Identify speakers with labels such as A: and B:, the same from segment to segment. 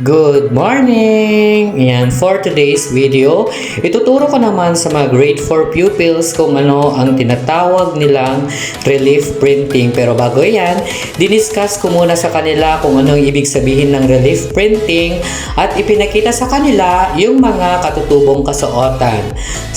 A: Good morning! Yan, for today's video, ituturo ko naman sa mga grade 4 pupils kung ano ang tinatawag nilang relief printing. Pero bago yan, diniscuss ko muna sa kanila kung ano ang ibig sabihin ng relief printing at ipinakita sa kanila yung mga katutubong kasuotan.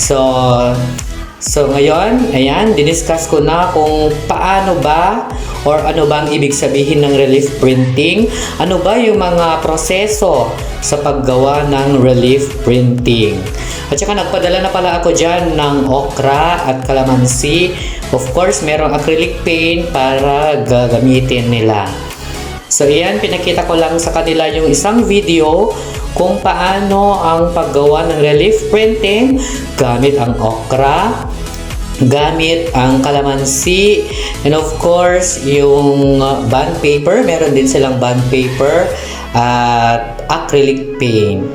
A: So ngayon, ayan, diniscuss ko na kung paano ba or ano ba ang ibig sabihin ng relief printing, ano ba yung mga proseso sa paggawa ng relief printing. At saka nagpadala na pala ako dyan ng okra at kalamansi. Of course, merong acrylic paint para gagamitin nila. So ayan, pinakita ko lang sa kanila yung isang video kung paano ang paggawa ng relief printing gamit ang okra, gamit ang kalamansi, and of course yung bond paper. Meron din silang bond paper at acrylic paint.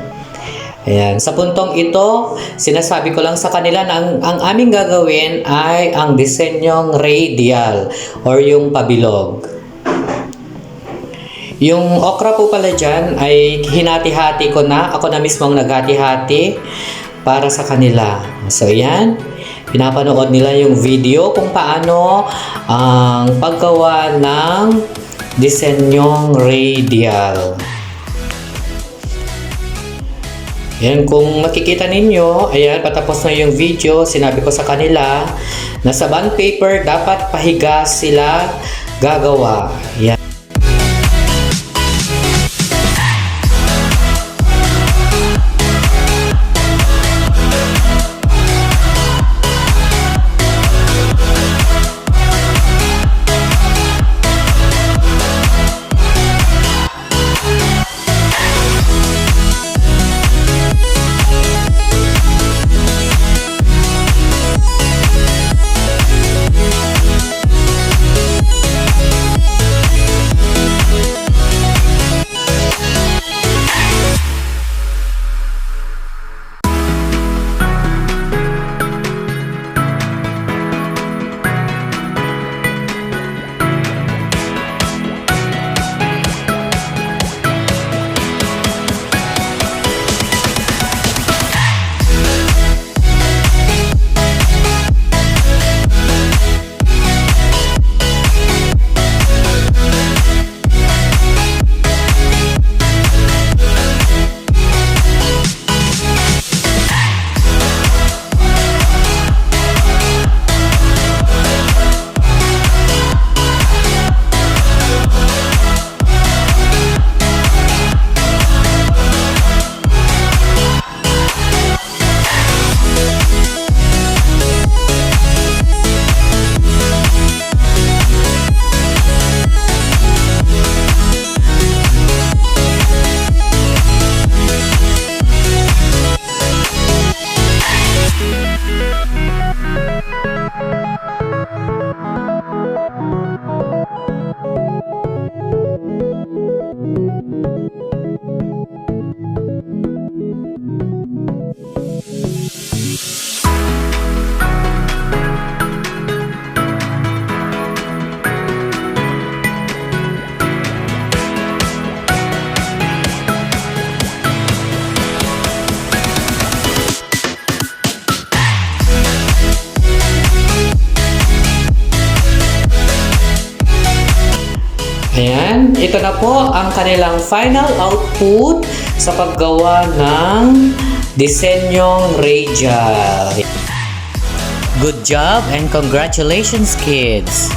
A: Ayan. Sa puntong ito, sinasabi ko lang sa kanila na ang aming gagawin ay ang disenyong radial or yung pabilog. Yung okra po pala dyan ay hinati-hati ko na. Ako na mismo ang naghati-hati para sa kanila. So, yan. Pinapanood nila yung video kung paano ang paggawa ng disenyong radial. Yan, kung makikita ninyo, ayan, patapos na yung video, sinabi ko sa kanila na sa bond paper dapat pahiga sila gagawa. Yan. Ayan, ito na po ang kanilang final output sa paggawa ng disenyong radial. Good job and congratulations, kids!